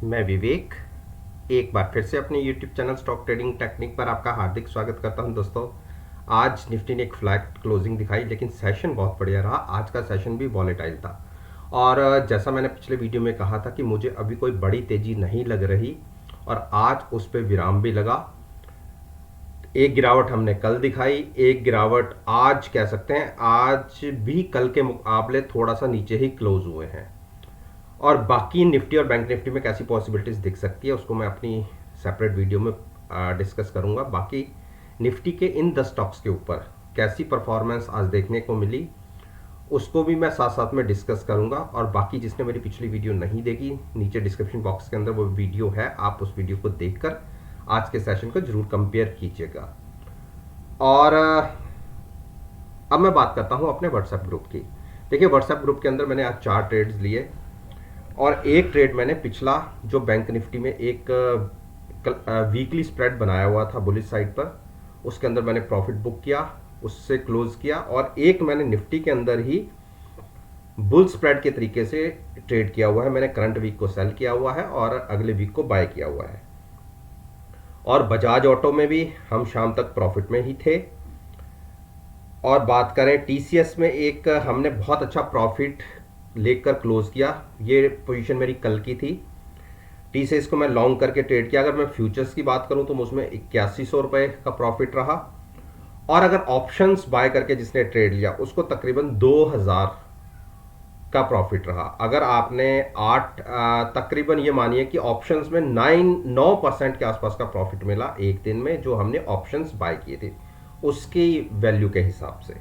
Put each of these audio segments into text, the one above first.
मैं विवेक एक बार फिर से अपने YouTube channel stock trading technique पर आपका हार्दिक स्वागत करता हूं। दोस्तों, आज निफ्टी ने एक फ्लैट क्लोजिंग दिखाई, लेकिन सेशन बहुत बढ़िया रहा। आज का सेशन भी वॉलेटाइल था और जैसा मैंने पिछले वीडियो में कहा था कि मुझे अभी कोई बड़ी तेज़ी नहीं लग रही और आज उस पर विराम भी लगा। एक गिरावट हमने कल दिखाई, एक गिरावट आज कह सकते हैं, आज भी कल के मुकाबले थोड़ा सा नीचे ही क्लोज हुए हैं। और बाकी निफ्टी और बैंक निफ्टी में कैसी पॉसिबिलिटीज़ दिख सकती है उसको मैं अपनी सेपरेट वीडियो में डिस्कस करूंगा। बाकी निफ्टी के इन 10 स्टॉक्स के ऊपर कैसी परफॉर्मेंस आज देखने को मिली उसको भी मैं साथ साथ में डिस्कस करूंगा। और बाकी जिसने मेरी पिछली वीडियो नहीं देखी, नीचे डिस्क्रिप्शन बॉक्स के अंदर वो वीडियो है, आप उस वीडियो को देखकर आज के सेशन को जरूर कंपेयर कीजिएगा। और अब मैं बात करता हूं अपने व्हाट्सएप ग्रुप की। देखिए, व्हाट्सएप ग्रुप के अंदर मैंने आज 4 ट्रेड्स लिए और एक ट्रेड मैंने पिछला जो बैंक निफ्टी में एक वीकली स्प्रेड बनाया हुआ था बुलिश साइड पर, उसके अंदर मैंने प्रॉफिट बुक किया, उससे क्लोज किया। और एक मैंने निफ्टी के अंदर ही बुल स्प्रेड के तरीके से ट्रेड किया हुआ है। मैंने करंट वीक को सेल किया हुआ है और अगले वीक को बाय किया हुआ है। और बजाज ऑटो में भी हम शाम तक प्रॉफिट में ही थे। और बात करें टीसीएस में, एक हमने बहुत अच्छा प्रॉफिट लेकर क्लोज किया। ये पोजीशन मेरी कल की थी। टीसीएस को मैं लॉन्ग करके ट्रेड किया। अगर मैं फ्यूचर्स की बात करूं तो उसमें 8100 रुपये का प्रॉफिट रहा। और अगर ऑप्शंस बाय करके जिसने ट्रेड लिया उसको तकरीबन 2000 का प्रॉफिट रहा। अगर आपने तकरीबन ये मानिए कि ऑप्शंस में 9% के आसपास का प्रॉफिट मिला एक दिन में, जो हमने ऑप्शंस बाय किए थे उसकी वैल्यू के हिसाब से।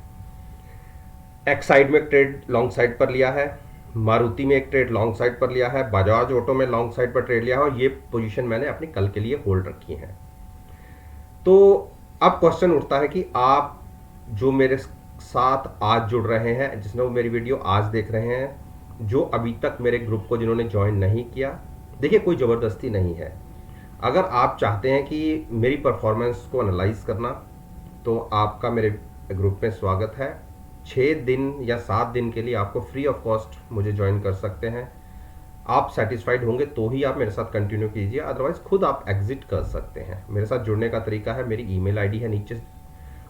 एक्साइड में एक ट्रेड लॉन्ग साइड पर लिया है, मारुति में एक ट्रेड लॉन्ग साइड पर लिया है, बजाज ऑटो में लॉन्ग साइड पर ट्रेड लिया है और ये पोजीशन मैंने अपनी कल के लिए होल्ड रखी है। तो अब क्वेश्चन उठता है कि आप जो मेरे साथ आज जुड़ रहे हैं, जिसने वो मेरी वीडियो आज देख रहे हैं, जो अभी तक मेरे ग्रुप को जिन्होंने ज्वाइन नहीं किया, देखिए कोई ज़बरदस्ती नहीं है। अगर आप चाहते हैं कि मेरी परफॉर्मेंस को एनालाइज करना तो आपका मेरे ग्रुप में स्वागत है। 6 दिन या 7 दिन के लिए आपको फ्री ऑफ कॉस्ट मुझे ज्वाइन कर सकते हैं। आप सेटिस्फाइड होंगे तो ही आप मेरे साथ कंटिन्यू कीजिए, अदरवाइज खुद आप एग्जिट कर सकते हैं। मेरे साथ जुड़ने का तरीका है, मेरी ईमेल आईडी है नीचे,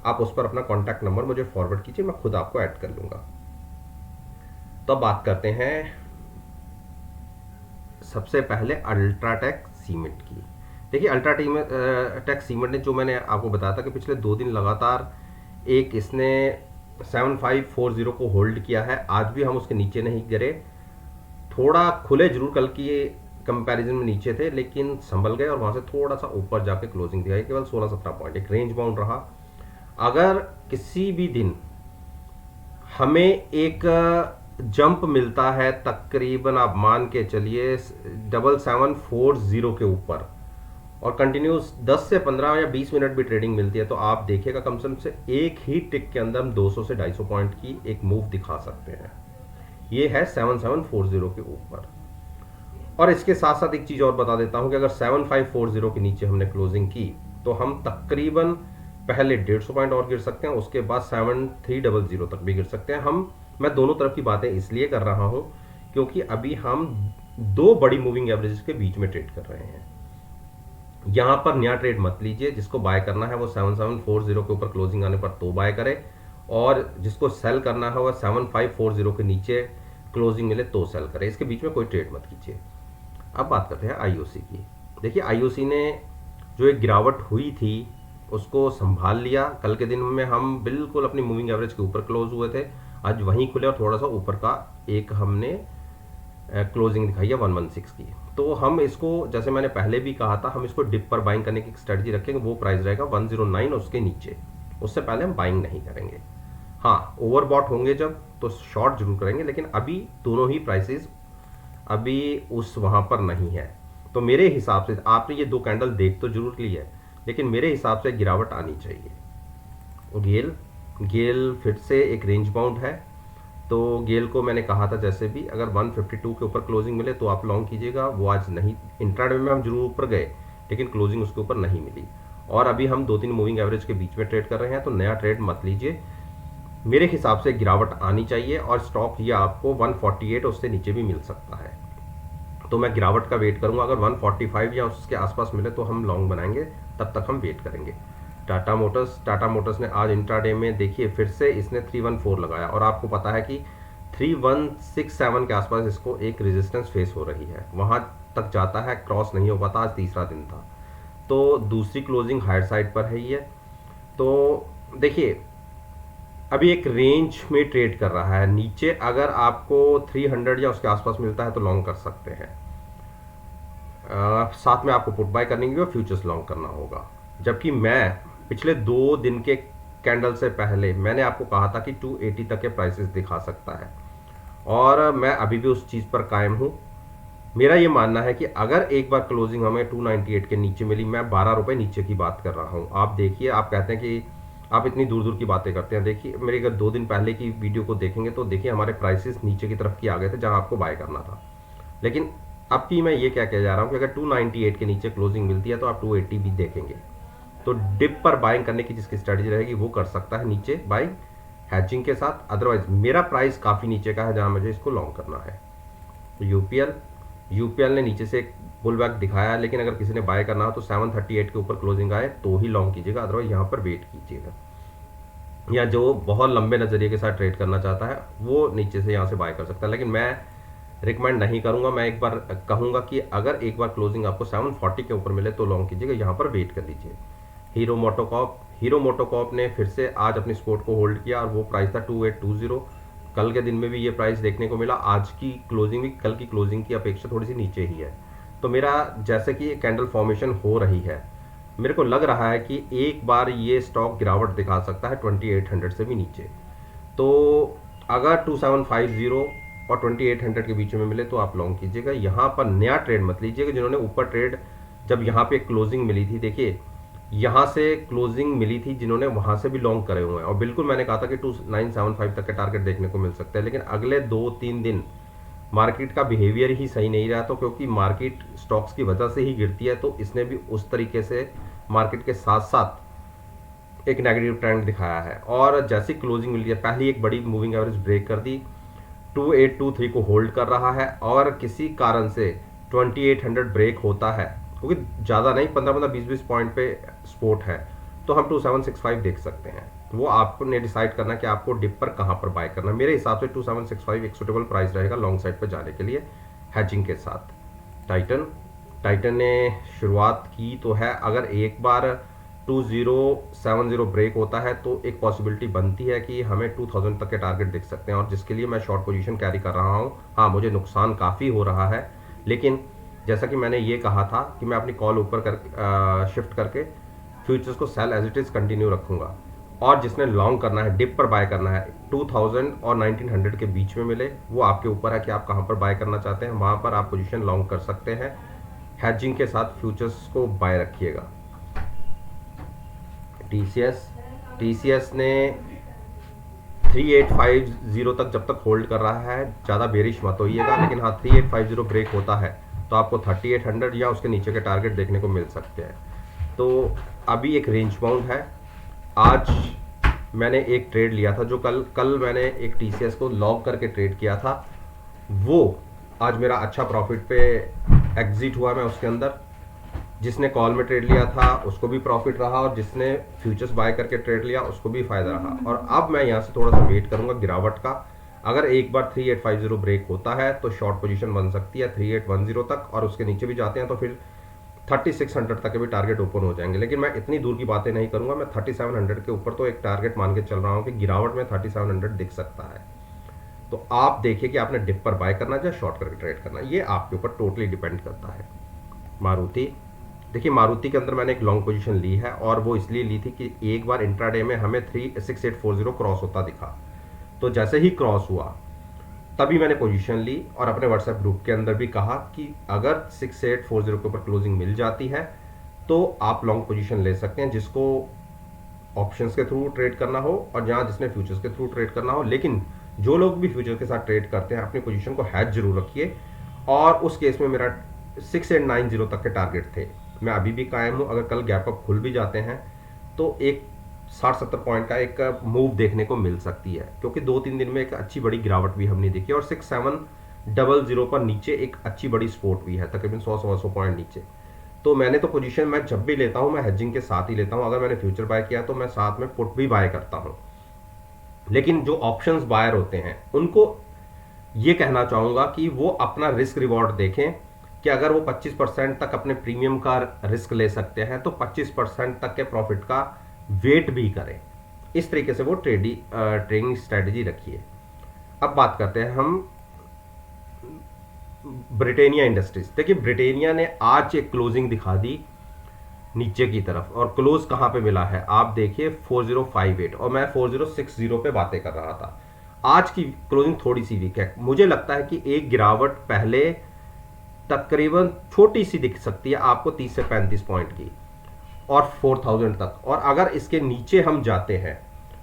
आप उस पर अपना कॉन्टैक्ट नंबर मुझे फॉरवर्ड कीजिए, मैं खुद आपको ऐड कर लूँगा। तो अब बात करते हैं सबसे पहले अल्ट्राटेक सीमेंट की। देखिए, अल्ट्राटेक सीमेंट ने, जो मैंने आपको बताया था कि पिछले 2 दिन लगातार एक इसने 7540 को होल्ड किया है। आज भी हम उसके नीचे नहीं गिरे, थोड़ा खुले जरूर कल की कंपैरिजन में नीचे थे, लेकिन संभल गए और वहां से थोड़ा सा ऊपर जाके क्लोजिंग दिखाई, केवल 16-17 पॉइंट, एक रेंज बाउंड रहा। अगर किसी भी दिन हमें एक जंप मिलता है, तकरीबन आप मान के चलिए 7740 के ऊपर, और कंटिन्यूस 10 से 15 या 20 मिनट भी ट्रेडिंग मिलती है, तो आप देखिएगा कम से एक ही टिक के अंदर हम 200 से 250 पॉइंट की एक मूव दिखा सकते हैं। ये है 7740 के ऊपर। और इसके साथ साथ एक चीज और बता देता हूं कि अगर 7540 के नीचे हमने क्लोजिंग की तो हम तकरीबन पहले 150 पॉइंट और गिर सकते हैं, उसके बाद 7300 तक भी गिर सकते हैं। मैं दोनों तरफ की बातें इसलिए कर रहा हूं क्योंकि अभी हम 2 बड़ी मूविंग एवरेजेस के बीच में ट्रेड कर रहे हैं। यहां पर नया ट्रेड मत लीजिए। जिसको बाय करना है वो 7740 के ऊपर क्लोजिंग आने पर तो बाय करे, और जिसको सेल करना है वो 7540 के नीचे क्लोजिंग मिले तो सेल करे। इसके बीच में कोई ट्रेड मत कीजिए। अब बात करते हैं आईओसी की। देखिए, आईओसी ने जो एक गिरावट हुई थी उसको संभाल लिया। कल के दिन में हम बिल्कुल अपनी मूविंग एवरेज के ऊपर क्लोज हुए थे, आज वहीं खुले और थोड़ा सा ऊपर का एक हमने क्लोजिंग दिखाई है 116 की। तो हम इसको, जैसे मैंने पहले भी कहा था, हम इसको डिप पर बाइंग करने की स्ट्रेटजी रखेंगे। वो प्राइस रहेगा 109 और उसके नीचे, उससे पहले हम बाइंग नहीं करेंगे। हाँ, ओवरबॉट होंगे जब तो शॉर्ट जरूर करेंगे, लेकिन अभी दोनों ही प्राइसेस अभी उस वहां पर नहीं है। तो मेरे हिसाब से आपने ये 2 कैंडल देख तो जरूर ली है, लेकिन मेरे हिसाब से गिरावट आनी चाहिए। गेल फिर से एक रेंज बाउंड है, तो गेल को मैंने कहा था जैसे भी, अगर 152 के ऊपर क्लोजिंग मिले तो आप लॉन्ग कीजिएगा। वो आज नहीं, इंट्राडे में हम जरूर ऊपर गए लेकिन क्लोजिंग उसके ऊपर नहीं मिली, और अभी हम 2-3 मूविंग एवरेज के बीच में ट्रेड कर रहे हैं, तो नया ट्रेड मत लीजिए। मेरे हिसाब से गिरावट आनी चाहिए और स्टॉक ये आपको 148 उससे नीचे भी मिल सकता है। तो मैं गिरावट का वेट करूंगा। अगर 145 या उसके आसपास मिले तो हम लॉन्ग बनाएंगे, तब तक हम वेट करेंगे। टाटा मोटर्स ने आज इंट्राडे में देखिए फिर से इसने 314 लगाया, और आपको पता है कि 3167 के आसपास इसको एक रेजिस्टेंस फेस हो रही है, वहां तक जाता है, क्रॉस नहीं हो पाता। आज तीसरा दिन था, तो दूसरी क्लोजिंग हायर साइड पर है ही है। तो देखिए अभी एक रेंज में ट्रेड कर रहा है, नीचे अगर आपको 300 या उसके आसपास मिलता है तो लॉन्ग कर सकते हैं। साथ में आपको पुट बाय करने की और फ्यूचर्स लॉन्ग करना होगा। जबकि मैं पिछले 2 दिन के कैंडल से पहले मैंने आपको कहा था कि 280 तक के प्राइसेस दिखा सकता है, और मैं अभी भी उस चीज़ पर कायम हूँ। मेरा ये मानना है कि अगर एक बार क्लोजिंग हमें 298 के नीचे मिली, मैं 12 रुपए नीचे की बात कर रहा हूँ। आप देखिए, आप कहते हैं कि आप इतनी दूर दूर की बातें करते हैं, देखिए मेरे अगर 2 दिन पहले की वीडियो को देखेंगे तो देखिए हमारे प्राइसेस नीचे की तरफ की आ गए थे जहां आपको बाय करना था। लेकिन अब की मैं ये क्या कह जा रहा हूँ कि अगर 298 के नीचे क्लोजिंग मिलती है तो आप 280 भी देखेंगे। तो डिप पर बाइंग करने की जिसकी स्ट्रेटजी रहेगी वो कर सकता है नीचे बाइंग हैचिंग के साथ। अदरवाइज मेरा प्राइस काफ़ी नीचे का है जहां मुझे इसको लॉन्ग करना है। यूपीएल ने नीचे से एक पुल बैक दिखाया, लेकिन अगर किसी ने बाय करना हो तो 738 के ऊपर क्लोजिंग आए तो ही लॉन्ग कीजिएगा, अदरवाइज यहाँ पर वेट कीजिएगा। या जो बहुत लंबे नज़रिए के साथ ट्रेड करना चाहता है वो नीचे से यहाँ से बाय कर सकता है, लेकिन मैं रिकमेंड नहीं करूंगा। मैं एक बार कहूंगा कि अगर एक बार क्लोजिंग आपको 740 के ऊपर मिले तो लॉन्ग कीजिएगा, यहाँ पर वेट कर लीजिए। हीरो मोटोकॉप ने फिर से आज अपनी सपोर्ट को होल्ड किया, और वो प्राइस था 2820। कल के दिन में भी ये प्राइस देखने को मिला, आज की क्लोजिंग भी कल की क्लोजिंग की अपेक्षा थोड़ी सी नीचे ही है। तो मेरा जैसे कि कैंडल फॉर्मेशन हो रही है, मेरे को लग रहा है कि एक बार ये स्टॉक गिरावट दिखा सकता है 2800 से भी नीचे। तो अगर 2750 और 2800 के बीच में मिले तो आप लॉन्ग कीजिएगा, यहाँ पर नया ट्रेड मत लीजिएगा। जिन्होंने ऊपर ट्रेड, जब यहाँ पे क्लोजिंग मिली थी, देखिए यहाँ से क्लोजिंग मिली थी, जिन्होंने वहां से भी लॉन्ग करे हुए हैं, और बिल्कुल मैंने कहा था कि 2975 तक के टारगेट देखने को मिल सकते हैं। लेकिन अगले 2-3 दिन मार्केट का बिहेवियर ही सही नहीं रहा, तो क्योंकि मार्केट स्टॉक्स की वजह से ही गिरती है, तो इसने भी उस तरीके से मार्केट के साथ साथ एक नेगेटिव ट्रेंड दिखाया है। और जैसी क्लोजिंग मिली है, पहली एक बड़ी मूविंग एवरेज ब्रेक कर दी, 2823 को होल्ड कर रहा है, और किसी कारण से 2800 ब्रेक होता है, क्योंकि ज़्यादा नहीं, 15-20 पॉइंट पे सपोर्ट है, तो हम 2765 देख सकते हैं। वो आपने डिसाइड करना कि आपको डिप पर कहाँ पर बाय करना। मेरे हिसाब से 2765 एक सुटेबल प्राइस रहेगा लॉन्ग साइड पर जाने के लिए हैचिंग के साथ। टाइटन ने शुरुआत की तो है, अगर एक बार 2070 ब्रेक होता है तो एक पॉसिबिलिटी बनती है कि हमें 2000 तक के टारगेट दिख सकते हैं, और जिसके लिए मैं शॉर्ट पोजीशन कैरी कर रहा हूं। हाँ, मुझे नुकसान काफ़ी हो रहा है, लेकिन जैसा कि मैंने ये कहा था कि मैं अपनी कॉल ऊपर कर शिफ्ट करके फ्यूचर्स को sell as it is continue रखूंगा। और जिसने लॉन्ग करना है, डिप पर बाय करना है, 2000 और 1900 के बीच में मिले, वो आपके ऊपर है कि आप कहाँ पर बाय करना चाहते हैं, वहाँ पर आप पोजीशन लॉन्ग कर सकते हैं। हैजिंग के साथ फ्यूचर्स को बाय रखिएगा। टीसीएस ने 3850 तक जब तक होल्ड कर रहा है, ज़्यादा बेरिश मत होइएगा, लेकिन हाँ 3850 ब्रेक होता है तो आपको 3800 या उसके नीचे के टारगेट देखने को मिल सकते हैं। तो अभी एक रेंज बाउंड है। आज मैंने एक ट्रेड लिया था, जो कल मैंने एक टीसीएस को लॉक करके ट्रेड किया था, वो आज मेरा अच्छा प्रॉफिट पे एग्जिट हुआ। मैं उसके अंदर, जिसने कॉल में ट्रेड लिया था उसको भी प्रॉफिट रहा, और जिसने फ्यूचर्स बाय करके ट्रेड लिया उसको भी फायदा रहा। और अब मैं यहाँ से थोड़ा सा वेट करूंगा गिरावट का। अगर एक बार 3850 ब्रेक होता है तो शॉर्ट पोजीशन बन सकती है 3810 तक, और उसके नीचे भी जाते हैं तो फिर 3600 तक के भी टारगेट ओपन हो जाएंगे। लेकिन मैं इतनी दूर की बातें नहीं करूंगा, मैं 3700 के ऊपर तो एक टारगेट मान के चल रहा हूँ कि गिरावट में 3700 दिख सकता है। तो आप देखिए कि आपने डिप पर बाय करना है या शॉर्ट करके ट्रेड करना है, ये आपके ऊपर टोटली डिपेंड करता है। मारुति, देखिए मारुति के अंदर मैंने एक लॉन्ग पोजीशन ली है, और वो इसलिए ली थी कि एक बार इंट्राडे में हमें 6840 क्रॉस होता दिखा, तो जैसे ही क्रॉस हुआ तभी मैंने पोजीशन ली, और अपने व्हाट्सएप ग्रुप के अंदर भी कहा कि अगर 6840 के ऊपर क्लोजिंग मिल जाती है तो आप लॉन्ग पोजीशन ले सकते हैं, जिसको ऑप्शंस के थ्रू ट्रेड करना हो और जहां जिसने फ्यूचर्स के थ्रू ट्रेड करना हो। लेकिन जो लोग भी फ्यूचर के साथ ट्रेड करते हैं अपनी पोजीशन को हैज जरूर रखिए, और उस केस में मेरा 6890 तक के टारगेट थे, मैं अभी भी कायम हूं। अगर कल गैप अप खुल भी जाते हैं तो एक 60-70 पॉइंट का एक मूव देखने को मिल सकती है, क्योंकि 2-3 दिन में एक अच्छी बड़ी गिरावट भी हमने देखी, और 00 पर नीचे एक अच्छी बड़ी सपोर्ट भी है, तकरीबन 100-125 पॉइंट नीचे। तो मैंने तो पोजीशन मैं जब भी लेता हूं मैं हेजिंग के साथ ही लेता हूं। अगर मैंने फ्यूचर बाय किया तो मैं साथ में पुट भी बाय करता हूं। लेकिन जो ऑप्शंस बायर होते हैं उनको ये कहना चाहूंगा कि वो अपना रिस्क रिवॉर्ड देखें कि अगर वो 25% तक अपने प्रीमियम का रिस्क ले सकते हैं तो 25% तक के प्रॉफिट का वेट भी करें। इस तरीके से वो ट्रेडिंग स्ट्रेटजी रखिए। अब बात करते हैं हम ब्रिटेनिया इंडस्ट्रीज। देखिए ब्रिटेनिया ने आज एक क्लोजिंग दिखा दी नीचे की तरफ, और क्लोज कहां पे मिला है आप देखिए 4058, और मैं 4060 पे बातें कर रहा था। आज की क्लोजिंग थोड़ी सी वीक है, मुझे लगता है कि एक गिरावट पहले तकरीबन छोटी सी दिख सकती है आपको 30 से 35 पॉइंट की, और 4000 तक। और अगर इसके नीचे हम जाते हैं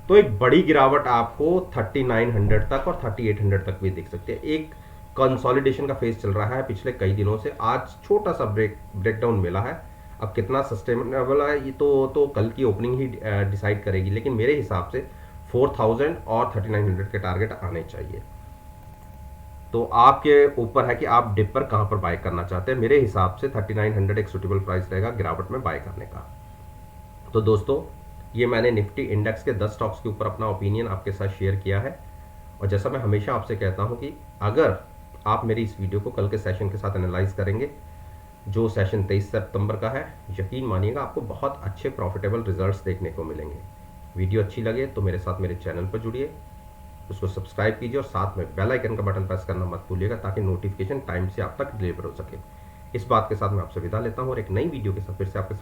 तो एक बड़ी गिरावट आपको 3900 तक और 3800 तक भी दिख सकती है। एक कंसोलिडेशन का फेज चल रहा है पिछले कई दिनों से, आज छोटा सा ब्रेकडाउन मिला है। अब कितना सस्टेनेबल है ये तो कल की ओपनिंग ही डिसाइड करेगी, लेकिन मेरे हिसाब से 4000 और 3900 के टारगेट आने चाहिए। तो आपके ऊपर है कि आप डिप पर कहां पर बाय करना चाहते हैं। मेरे हिसाब से 3900 एक सुटेबल प्राइस रहेगा गिरावट में बाय करने का। तो दोस्तों ये मैंने निफ्टी इंडेक्स के 10 स्टॉक्स के ऊपर अपना ओपिनियन आपके साथ शेयर किया है। और जैसा मैं हमेशा आपसे कहता हूं कि अगर आप मेरी इस वीडियो को कल के सेशन के साथ एनालाइज करेंगे, जो सेशन 23 सितंबर का है, यकीन मानिएगा आपको बहुत अच्छे प्रॉफिटेबल रिजल्ट्स देखने को मिलेंगे। वीडियो अच्छी लगे तो मेरे साथ मेरे चैनल पर जुड़िए, उसको सब्सक्राइब कीजिए और साथ में बेल आइकन का बटन प्रेस करना मत भूलिएगा ताकि नोटिफिकेशन टाइम से आप तक डिलीवर हो सके। इस बात के साथ मैं आपसे विदा लेता हूं और एक नई वीडियो के साथ फिर से आपके साथ